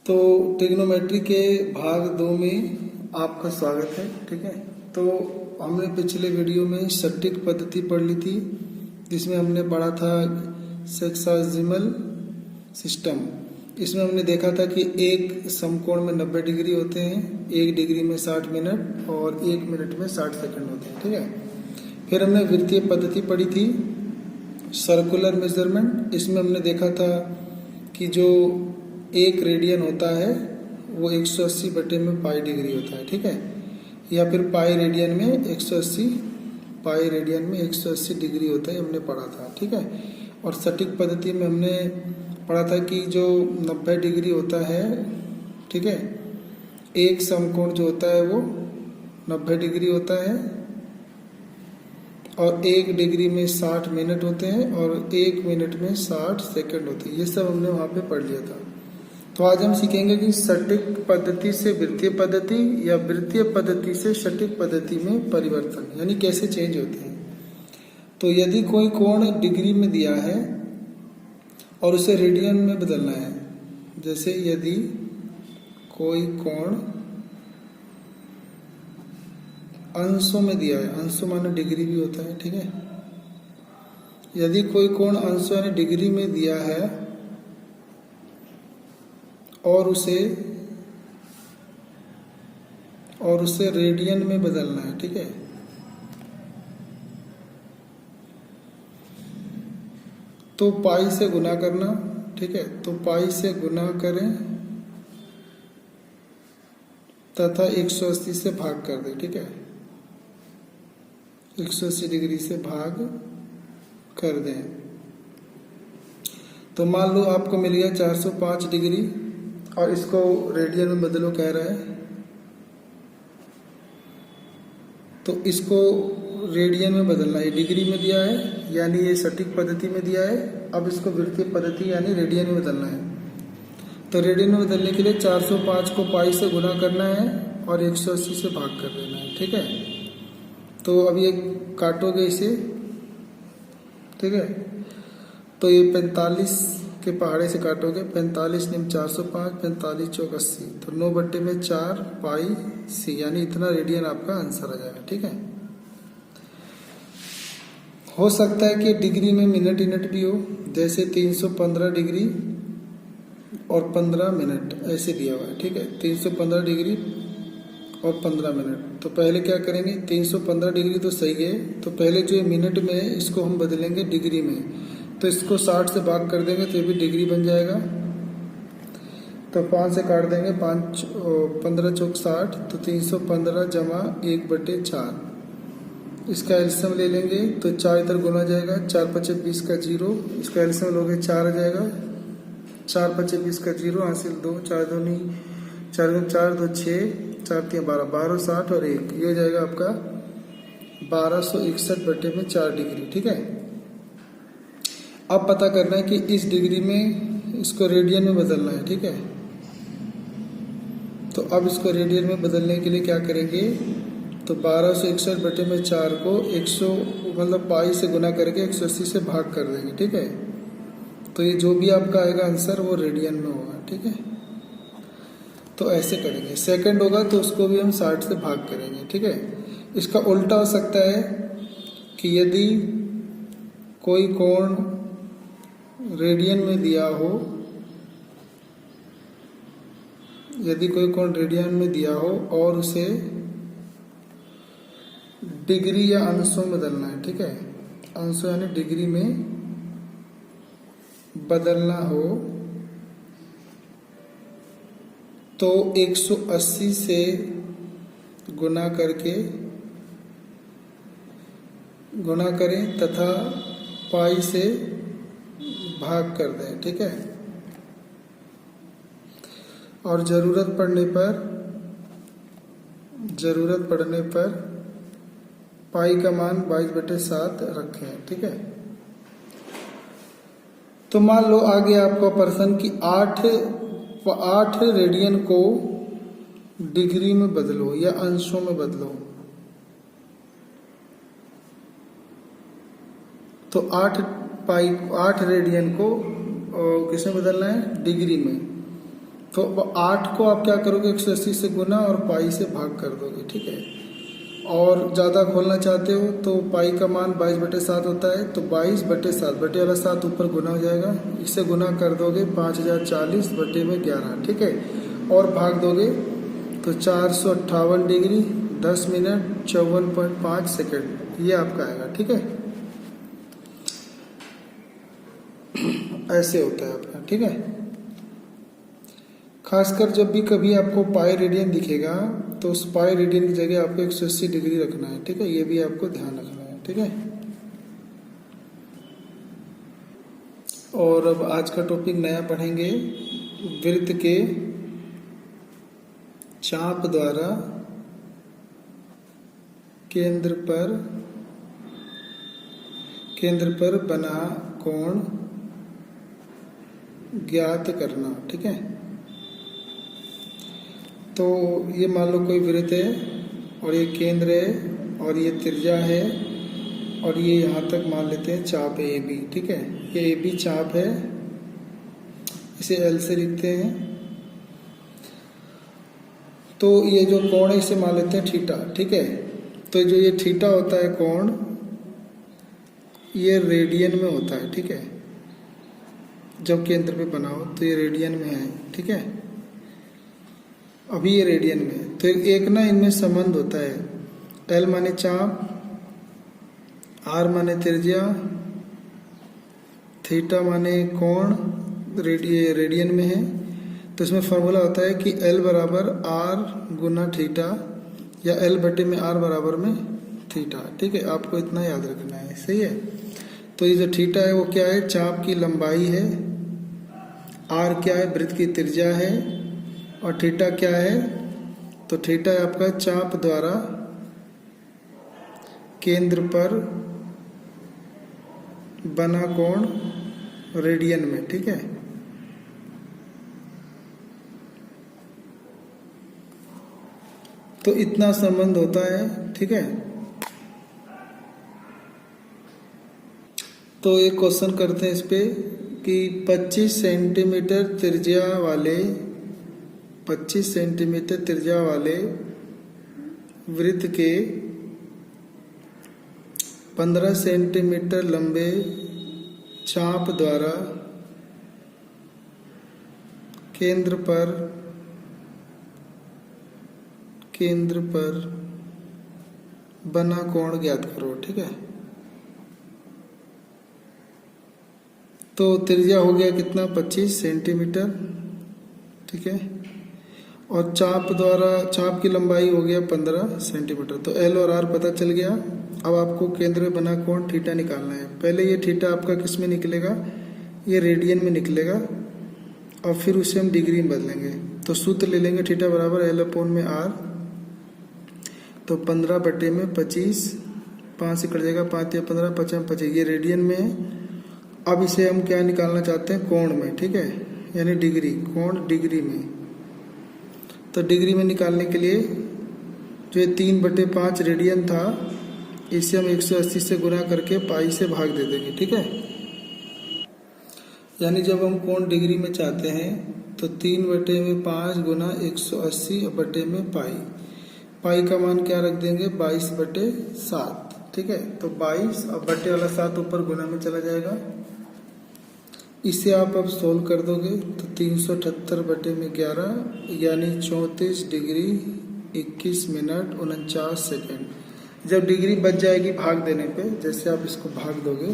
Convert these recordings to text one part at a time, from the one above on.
तो ट्रिग्नोमेट्री के भाग 2 में आपका स्वागत है। ठीक है, तो हमने पिछले वीडियो में सटीक पद्धति पढ़ ली थी, जिसमें हमने पढ़ा था सेक्साजिमल सिस्टम। इसमें हमने देखा था कि एक समकोण में 90 डिग्री होते हैं, 1 डिग्री में 60 मिनट और 1 मिनट में 60 सेकंड होते हैं। ठीक है, फिर हमने वृत्तीय पद्धति पढ़ी थी, सर्कुलर मेजरमेंट। इसमें हमने देखा था कि जो 1 रेडियन होता है वो 180 बटे में पाई डिग्री होता है। ठीक है, या फिर पाई रेडियन में 180 डिग्री होता है, हमने पढ़ा था। ठीक है, और सटीक पद्धति में हमने पढ़ा था कि जो 90 डिग्री होता है, ठीक है, एक समकोण जो होता है वो 90 डिग्री होता है और 1 डिग्री में 60 मिनट होते हैं और 1 मिनट में 60 सेकंड होते हैं। ये सब हमने वहाँ पे पढ़ लिया था। तो आज हम सीखेंगे कि सटीक पद्धति से वृत्तीय पद्धति या वृत्तीय पद्धति से सटीक पद्धति में परिवर्तन, यानी कैसे चेंज होते हैं। तो यदि कोई कोण डिग्री में दिया है और उसे रेडियन में बदलना है, जैसे यदि कोई कोण अंशों में दिया है, अंशों माने डिग्री भी होता है। ठीक है, यदि कोई कोण अंशों यानी डिग्री में दिया है और उसे रेडियन में बदलना है। ठीक है, तो पाई से गुना करना। ठीक है, तो पाई से गुना करें तथा 180 से भाग कर दें। ठीक है, 180 डिग्री से भाग कर दें। तो मान लो आपको मिल गया 405 डिग्री और इसको रेडियन में बदलो कह रहा है, तो इसको रेडियन में बदलना है। डिग्री में दिया है यानी ये सटीक पद्धति में दिया है, अब इसको वृत्तीय पद्धति यानी रेडियन में बदलना है। तो रेडियन में बदलने के लिए 405 को पाई से गुना करना है और 180 से भाग कर देना है। ठीक है, तो अब ये काटोगे इसे। ठीक है, तो ये 45 के पहाड़े से काटोगे, 45 निम 405, 45 चौक 80, तो 9 बट्टे में 4 पाई सी, यानी इतना रेडियन आपका आंसर आ जाएगा। ठीक है, हो सकता है कि डिग्री में मिनट भी हो, जैसे 315 डिग्री और 15 मिनट ऐसे दिया हुआ है। ठीक है, 315 डिग्री और 15 मिनट। तो पहले क्या करेंगे, 315 डिग्री तो सही है, तो पहले जो मिनट में है इसको हम बदलेंगे डिग्री में, तो इसको 60 से भाग कर देंगे तो ये भी डिग्री बन जाएगा। तो 5 से काट देंगे, 15 चौक 60, तो 315 जमा 1/4, इसका एलसीएम ले लेंगे तो 4 इधर गुना जाएगा, 4 5 20 का 0, इसका एलसीएम लोगे 4 आ जाएगा, 4 5 20 का 0 हासिल 2, 4 2 नहीं 4 4 2 6, 4 3 12, 1260 और 1, ये हो जाएगा आपका 1261 बटे में 4 डिग्री। ठीक है, अब पता करना है कि इस डिग्री में इसको रेडियन में बदलना है। ठीक है, तो अब इसको रेडियन में बदलने के लिए क्या करेंगे, तो 1261 बटे में 4 को 100 मतलब पाई से गुना करके 180 से भाग कर देंगे। ठीक है, तो ये जो भी आपका आएगा आंसर वो रेडियन में होगा। ठीक है, तो ऐसे करेंगे। सेकंड होगा तो उसको भी हम 60 से भाग करेंगे। ठीक है, इसका उल्टा हो सकता है कि यदि कोई कोण रेडियन में दिया हो, यदि कोई कोण रेडियन में दिया हो और उसे डिग्री या अंशों में बदलना है। ठीक है, अंशों यानी डिग्री में बदलना हो, तो 180 से गुना करें तथा पाई से भाग कर दें। ठीक है, और जरूरत पड़ने पर पाई का मान 22/7 रखें। ठीक है, तो मान लो आगे आपका प्रश्न कि 8 रेडियन को डिग्री में बदलो या अंशों में बदलो। तो 8 रेडियन को किसमें बदलना है, डिग्री में। तो 8 को आप क्या करोगे, 180 से गुना और पाई से भाग कर दोगे, ठीक है। और ज़्यादा खोलना चाहते हो तो पाई का मान 22/7 होता है, तो 22/7 बटे वाला 7 ऊपर गुना हो जाएगा, इसे गुना कर दोगे 5040/11, ठीक है। और भाग दोगे तो 458 डिग्री 10 मिनट 54.5 सेकेंड, ये आपका आएगा, ठीक है। ऐसे होता है आपका, ठीक है। खासकर जब भी कभी आपको पाई रेडियन दिखेगा तो उस पाई रेडियन की जगह आपको 180 डिग्री रखना है, ठीक है। ये भी आपको ध्यान रखना है, ठीक है। और अब आज का टॉपिक नया पढ़ेंगे, वृत्त के चाप द्वारा केंद्र पर बना कोण ज्ञात करना, ठीक है। तो ये मान लो कोई वृत्त है और ये केंद्र है और ये त्रिज्या है और ये यहाँ तक मान लेते हैं चाप है AB, ठीक है। ये AB चाप है, इसे L से लिखते हैं। तो ये जो कोण है इसे मान लेते हैं थीटा, ठीक है। तो जो ये थीटा होता है कोण, ये रेडियन में होता है, ठीक है। जब केंद्र पे बनाओ तो ये रेडियन में है, ठीक है। अभी ये रेडियन में है, तो एक ना इनमें संबंध होता है, L माने चाप, R माने त्रिज्या, थीटा माने कोण, रेडियन में है। तो इसमें फॉर्मूला होता है कि L बराबर R गुना थीटा या L बटे में R बराबर में थीटा, ठीक है। आपको इतना याद रखना है, सही है। तो ये जो थीटा है वो क्या है, चाप की लंबाई है, R क्या है, वृत्त की त्रिज्या है, और थीटा क्या है, तो थीटा है आपका चाप द्वारा केंद्र पर बना कोण रेडियन में, ठीक है। तो इतना संबंध होता है, ठीक है। तो एक क्वेश्चन करते हैं इस पे कि 25 सेंटीमीटर त्रिज्या वाले वृत्त के 15 सेंटीमीटर लंबे चाप द्वारा केंद्र पर बना कोण ज्ञात करो, ठीक है। तो त्रिज्या हो गया कितना, 25 सेंटीमीटर, ठीक है। और चाप की लंबाई हो गया 15 सेंटीमीटर। तो L और R पता चल गया। अब आपको केंद्र में बना कोण थीटा निकालना है। पहले ये थीटा आपका किस में निकलेगा, ये रेडियन में निकलेगा, और फिर उसे हम डिग्री में बदलेंगे। तो सूत्र ले लेंगे, थीटा बराबर L/R। तो 15/25, 5 से कट जाएगा, 5 या 15, 5 में 25, ये रेडियन में है। अब इसे हम क्या निकालना चाहते हैं, कोण में, ठीक है, यानी डिग्री, कोण डिग्री में। तो डिग्री में निकालने के लिए जो ये 3/5 रेडियन था, इसे हम 180 से गुना करके पाई से भाग दे देंगे, ठीक है। यानी जब हम कोण डिग्री में चाहते हैं तो 3/5 गुना 180 बटे में पाई का मान क्या रख देंगे, 22/7, ठीक है। तो 22 और बटे वाला 7 ऊपर गुना में चला जाएगा। इसे आप अब सोल्व कर दोगे तो 378 बटे में 11 यानी 34 डिग्री 21 मिनट 49 सेकेंड। जब डिग्री बच जाएगी भाग देने पे, जैसे आप इसको भाग दोगे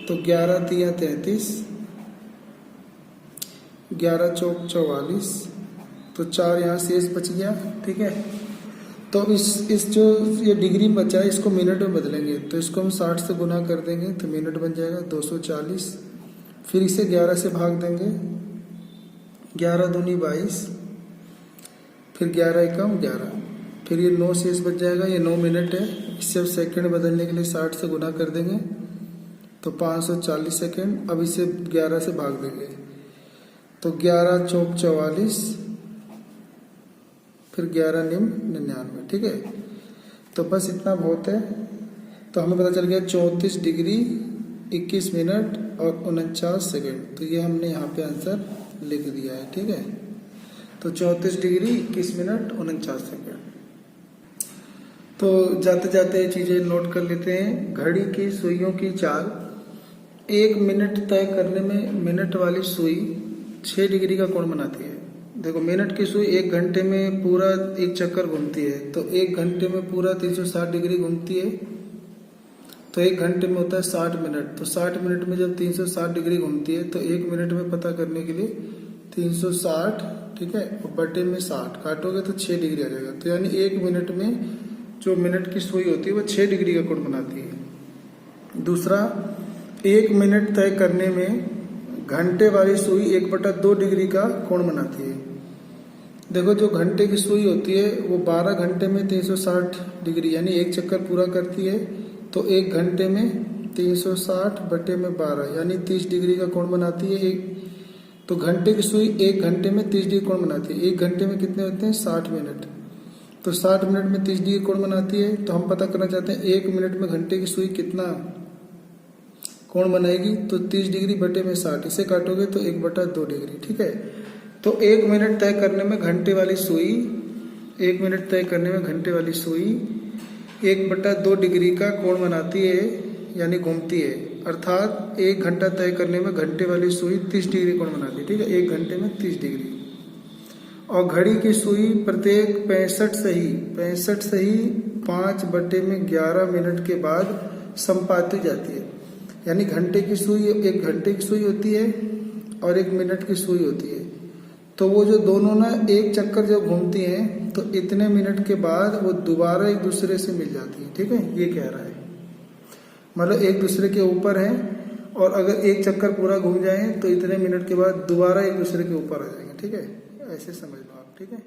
तो 11 तिया 33, 11 चौक 44, तो 4 यहाँ शेष बच गया, ठीक है। तो इस जो ये डिग्री बचा है इसको मिनट में बदलेंगे, तो इसको हम 60 से गुना कर देंगे तो मिनट बन जाएगा 240। फिर इसे 11 से भाग देंगे, 11 दूनी 22, फिर 11 एकम 11, फिर ये 9 शेष बच जाएगा, ये 9 मिनट है। इससे अब सेकंड बदलने के लिए 60 से गुना कर देंगे तो 540 सेकंड। अब इसे 11 से भाग देंगे तो 11 चौक 44, फिर 11 निम 99, ठीक है। तो बस इतना बहुत है। तो हमें पता चल गया 34 डिग्री 21 मिनट और 49 सेकेंड। तो ये हमने यहाँ पे आंसर लिख दिया है, ठीक है। तो 34 डिग्री 21 मिनट 49 सेकेंड। तो जाते जाते चीजें नोट कर लेते हैं। घड़ी की सुइयों की चाल, 1 मिनट तय करने में मिनट वाली सुई 6 डिग्री का कोण बनाती है। देखो, मिनट की सुई 1 घंटे में पूरा एक चक्कर घूमती है, तो 1 घंटे में पूरा 360 डिग्री घूमती है, तो 1 घंटे में होता है 60 मिनट। तो 60 मिनट में जब 360 डिग्री घूमती है तो 1 मिनट में पता करने के लिए 360, ठीक है, और बटे में 60 काटोगे तो 6 डिग्री आ जाएगा। तो यानी 1 मिनट में जो मिनट की सुई होती है वो 6 डिग्री का कोण बनाती है। दूसरा, 1 मिनट तय करने में घंटे वाली सुई 1/2 डिग्री का कोण बनाती है। देखो, जो घंटे की सुई होती है वो 12 घंटे में 360 डिग्री यानी एक चक्कर पूरा करती है, तो 1 घंटे में 360 बटे में 12 यानी 30 डिग्री का कोण बनाती है। तो घंटे की सुई 1 घंटे में 30 डिग्री कोण बनाती है। 1 घंटे में कितने होते हैं? 60 मिनट। तो 60 मिनट में 30 डिग्री कोण बनाती है। तो हम पता करना चाहते हैं 1 मिनट में घंटे की सुई कितना कोण बनाएगी, तो 30 डिग्री बटे में 60, इसे काटोगे तो 1/2 डिग्री, ठीक है। तो 1 मिनट तय करने में घंटे वाली सुई 1 मिनट तय करने में घंटे वाली सुई 1/2 डिग्री का कोण बनाती है यानी घूमती है। अर्थात 1 घंटा तय करने में घंटे वाली सुई 30 डिग्री कोण बनाती है, ठीक है, 1 घंटे में 30 डिग्री। और घड़ी की सुई प्रत्येक 65 सही 5/11 मिनट के बाद संपाती जाती है। यानी घंटे की सुई 1 घंटे की सुई होती है और 1 मिनट की सुई होती है, तो वो जो दोनों ना एक चक्कर जब घूमती हैं तो इतने मिनट के बाद वो दोबारा एक दूसरे से मिल जाती है, ठीक है, ये कह रहा है। मतलब एक दूसरे के ऊपर है और अगर एक चक्कर पूरा घूम जाए तो इतने मिनट के बाद दोबारा एक दूसरे के ऊपर आ जाएंगे, ठीक है, ऐसे समझ लो आप, ठीक है।